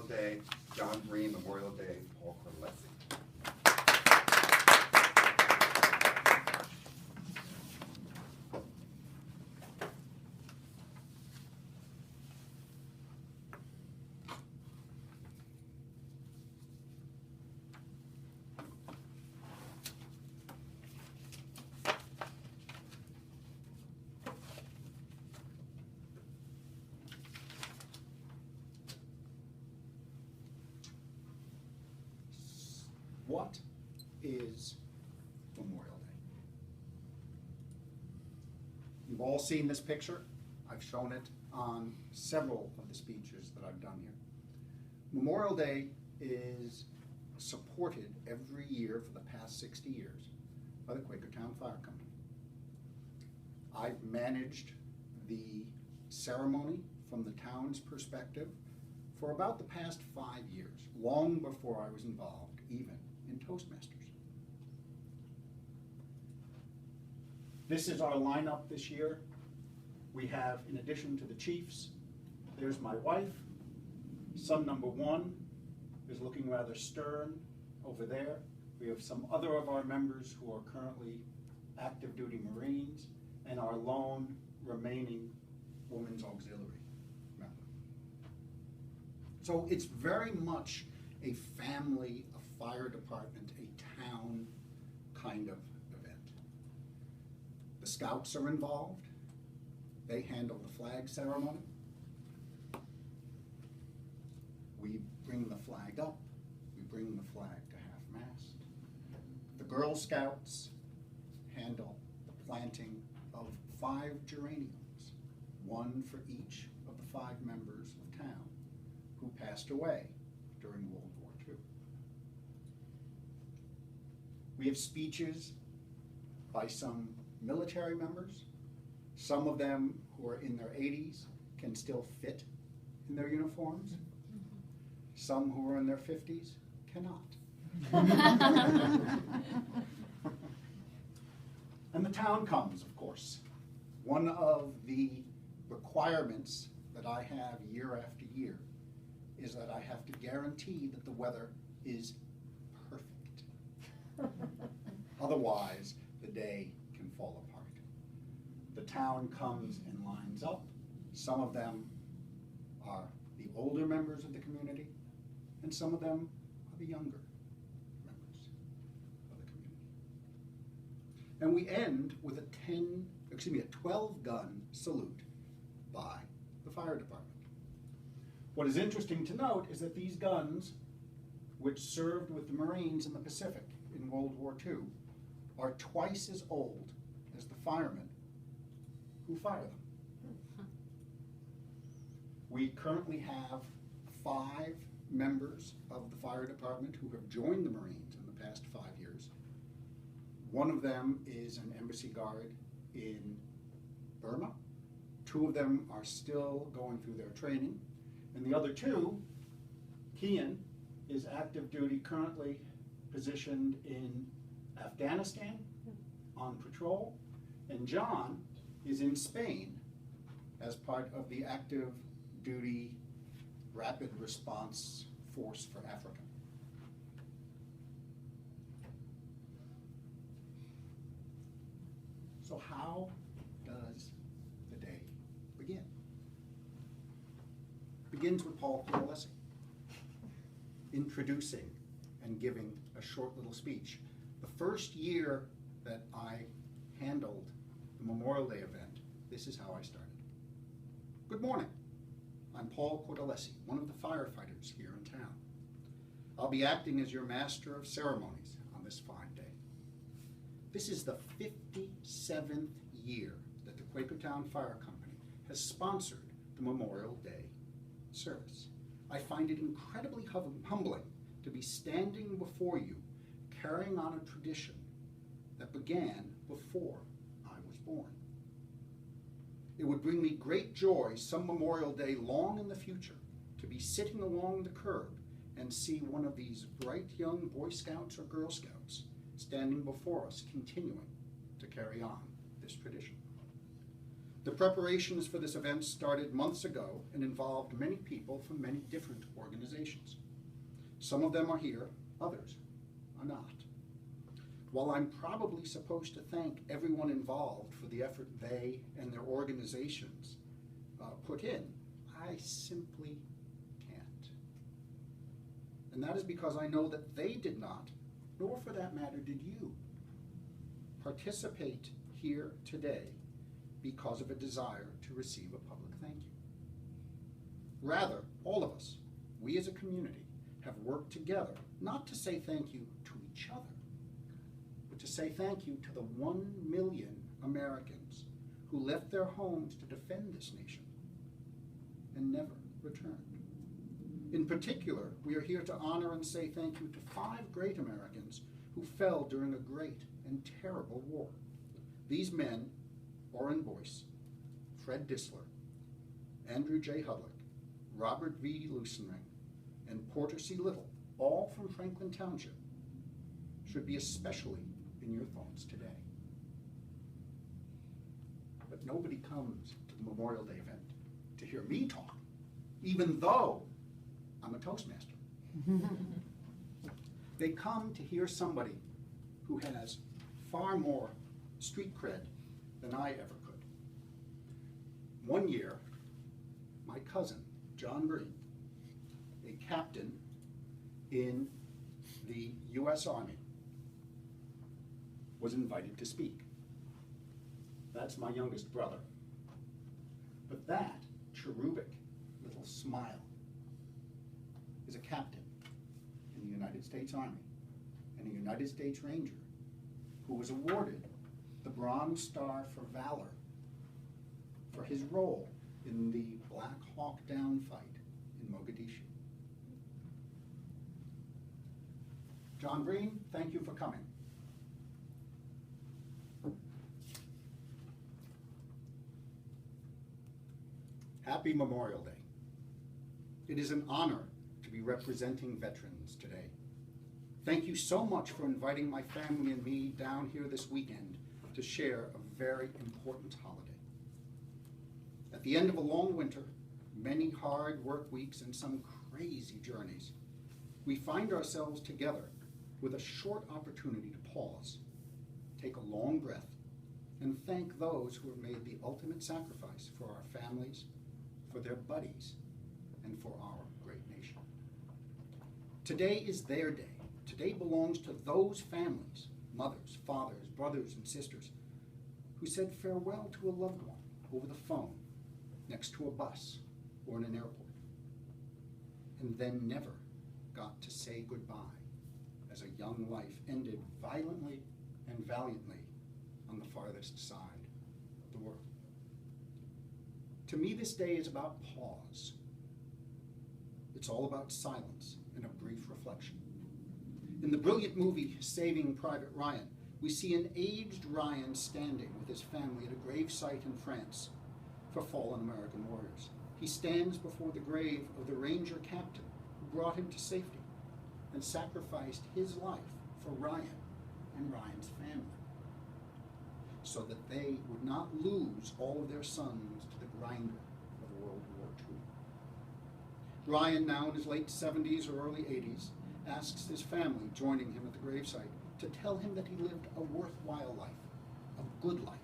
Memorial Day, John Breen, Memorial Day, Paul Cortellesi. What is Memorial Day? You've all seen this picture. I've shown it on several of the speeches that I've done here. Memorial Day is supported every year for the past 60 years by the Quakertown Fire Company. I've managed the ceremony from the town's perspective for about the past 5 years, long before I was involved even in Toastmasters. This is our lineup this year. We have, in addition to the chiefs, there's my wife. Son number 1 is looking rather stern over there. We have some other of our members who are currently active duty Marines, and our lone remaining Women's Auxiliary member. So it's very much a family, a fire department, a town kind of event. The Scouts are involved. They handle the flag ceremony. We bring the flag up. We bring the flag to half-mast. The Girl Scouts handle the planting of 5 geraniums, 1 for each of the 5 members of town who passed away during World War II. We have speeches by some military members. Some of them who are in their 80s can still fit in their uniforms. Some who are in their 50s cannot. And the town comes, of course. One of the requirements that I have year after year is that I have to guarantee that the weather is perfect. Otherwise, the day can fall apart. The town comes and lines up. Some of them are the older members of the community, and some of them are the younger members of the community. And we end with a 12-gun salute by the fire department. What is interesting to note is that these guns, which served with the Marines in the Pacific in World War II, are twice as old as the firemen who fire them. We currently have 5 members of the fire department who have joined the Marines in the past 5 years. One of them is an embassy guard in Burma. 2 of them are still going through their training. And the other 2, Kian is active duty, currently positioned in Afghanistan on patrol, and John is in Spain as part of the active duty rapid response force for Africa. So how does the day begin? It begins with Paul Cortellesi introducing and giving a short little speech. The first year that I handled the Memorial Day event, this is how I started. Good morning. I'm Paul Cortellesi, one of the firefighters here in town. I'll be acting as your master of ceremonies on this fine day. This is the 57th year that the Quakertown Fire Company has sponsored the Memorial Day service. I find it incredibly humbling to be standing before you, carrying on a tradition that began before I was born. It would bring me great joy some Memorial Day long in the future to be sitting along the curb and see one of these bright young Boy Scouts or Girl Scouts standing before us, continuing to carry on this tradition. The preparations for this event started months ago and involved many people from many different organizations. Some of them are here, others are not. While I'm probably supposed to thank everyone involved for the effort they and their organizations put in, I simply can't. And that is because I know that they did not, nor for that matter did you, participate here today because of a desire to receive a public thank you. Rather, all of us, we as a community, have worked together not to say thank you to each other, but to say thank you to the 1 million Americans who left their homes to defend this nation and never returned. In particular, we are here to honor and say thank you to 5 great Americans who fell during a great and terrible war. These men, Orrin Boyce, Fred Disler, Andrew J. Hudlick, Robert V. Lusenring, and Porter C. Little, all from Franklin Township, should be especially in your thoughts today. But nobody comes to the Memorial Day event to hear me talk, even though I'm a Toastmaster. They come to hear somebody who has far more street cred than I ever could. One year, my cousin, John Breen, a captain in the U.S. Army, was invited to speak. That's my youngest brother. But that cherubic little smile is a captain in the United States Army and a United States Ranger who was awarded the Bronze Star for Valor for his role in the Black Hawk Down fight in Mogadishu. John Breen, thank you for coming. Happy Memorial Day. It is an honor to be representing veterans today. Thank you so much for inviting my family and me down here this weekend to share a very important holiday. At the end of a long winter, many hard work weeks, and some crazy journeys, we find ourselves together with a short opportunity to pause, take a long breath, and thank those who have made the ultimate sacrifice for our families, for their buddies, and for our great nation. Today is their day. Today belongs to those families, mothers, fathers, brothers, and sisters, who said farewell to a loved one over the phone, next to a bus, or in an airport, and then never got to say goodbye as a young life ended violently and valiantly on the farthest side of the world. To me, this day is about pause. It's all about silence and a brief reflection. In the brilliant movie Saving Private Ryan, we see an aged Ryan standing with his family at a gravesite in France for fallen American warriors. He stands before the grave of the Ranger captain who brought him to safety and sacrificed his life for Ryan and Ryan's family, so that they would not lose all of their sons to the grinder of World War II. Ryan, now in his late 70s or early 80s, asks his family joining him at the gravesite to tell him that he lived a worthwhile life, a good life.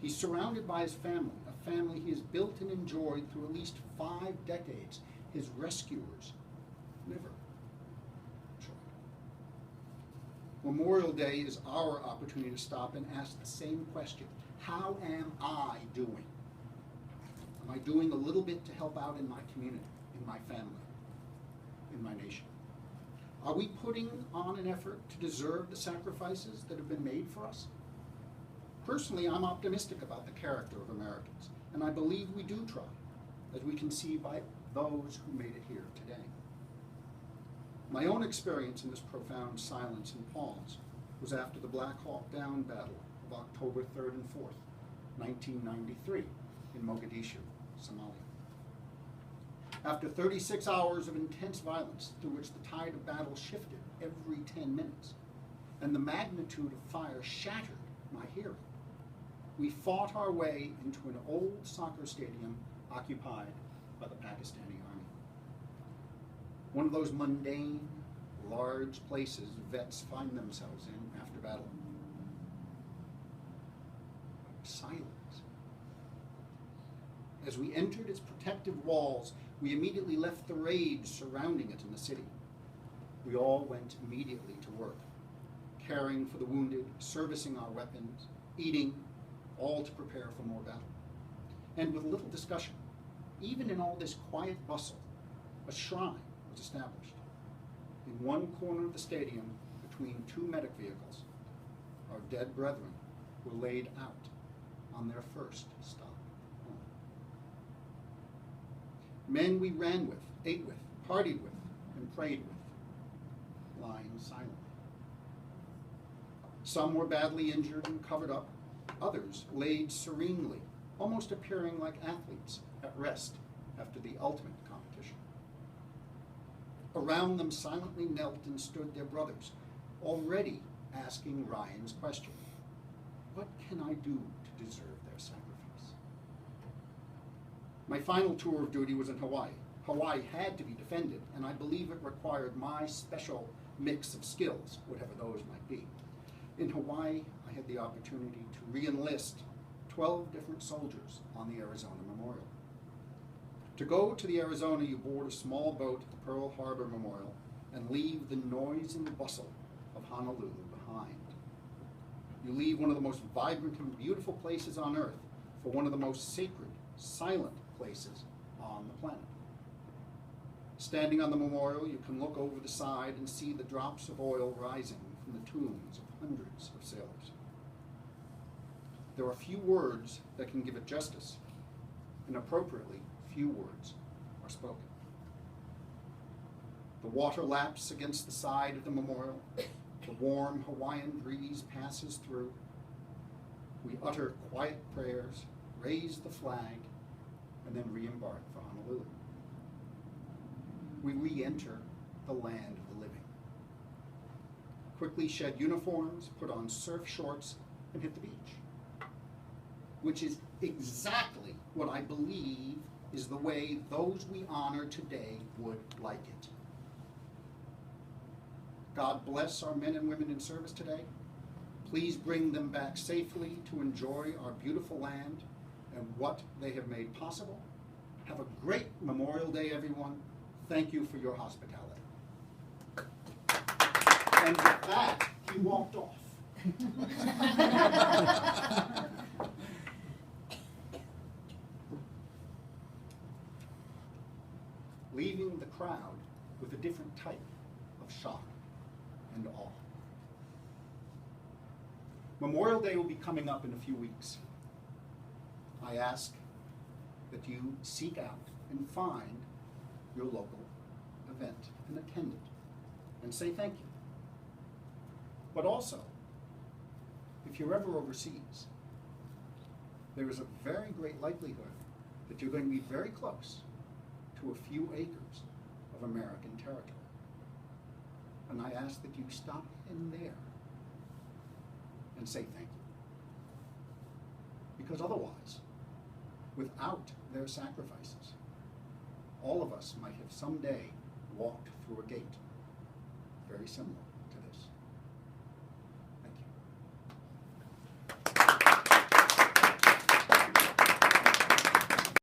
He's surrounded by his family, a family he has built and enjoyed through at least 5 decades. His rescuers never tried. Memorial Day is our opportunity to stop and ask the same question. How am I doing? Am I doing a little bit to help out in my community, in my family, in my nation? Are we putting on an effort to deserve the sacrifices that have been made for us? Personally, I'm optimistic about the character of Americans, and I believe we do try, as we can see by those who made it here today. My own experience in this profound silence and pause was after the Black Hawk Down battle of October 3rd and 4th, 1993, in Mogadishu, Somalia. After 36 hours of intense violence through which the tide of battle shifted every 10 minutes, and the magnitude of fire shattered my hearing, we fought our way into an old soccer stadium occupied by the Pakistani army. One of those mundane, large places vets find themselves in after battle. Silence. As we entered its protective walls, we immediately left the rage surrounding it in the city. We all went immediately to work, caring for the wounded, servicing our weapons, eating, all to prepare for more battle. And with little discussion, even in all this quiet bustle, a shrine was established. In one corner of the stadium, between two medic vehicles, our dead brethren were laid out on their first stop home. Men we ran with, ate with, partied with, and prayed with, lying silently. Some were badly injured and covered up. Others laid serenely, almost appearing like athletes at rest after the ultimate competition. Around them silently knelt and stood their brothers, already asking Ryan's question: what can I do to deserve their sacrifice? My final tour of duty was in Hawaii. Hawaii had to be defended, and I believe it required my special mix of skills, whatever those might be. In Hawaii, I had the opportunity to re-enlist 12 different soldiers on the Arizona Memorial. To go to the Arizona, you board a small boat at the Pearl Harbor Memorial and leave the noise and bustle of Honolulu behind. You leave one of the most vibrant and beautiful places on Earth for one of the most sacred, silent places on the planet. Standing on the memorial, you can look over the side and see the drops of oil rising from the tombs of hundreds of sailors. There are few words that can give it justice, and appropriately, few words are spoken. The water laps against the side of the memorial. The warm Hawaiian breeze passes through. We utter quiet prayers, raise the flag, and then re-embark for Honolulu. We re-enter the land of the living. Quickly shed uniforms, put on surf shorts, and hit the beach. Which is exactly what I believe is the way those we honor today would like it. God bless our men and women in service today. Please bring them back safely to enjoy our beautiful land and what they have made possible. Have a great Memorial Day, everyone. Thank you for your hospitality. And with that, he walked off. Leaving the crowd with a different type of shock and awe. Memorial Day will be coming up in a few weeks. I ask that you seek out and find your local event and attend it and say thank you. But also, if you're ever overseas, there is a very great likelihood that you're going to be very close to a few acres of American territory. And I ask that you stop in there and say thank you. Because otherwise, without their sacrifices, all of us might have someday walked through a gate very similar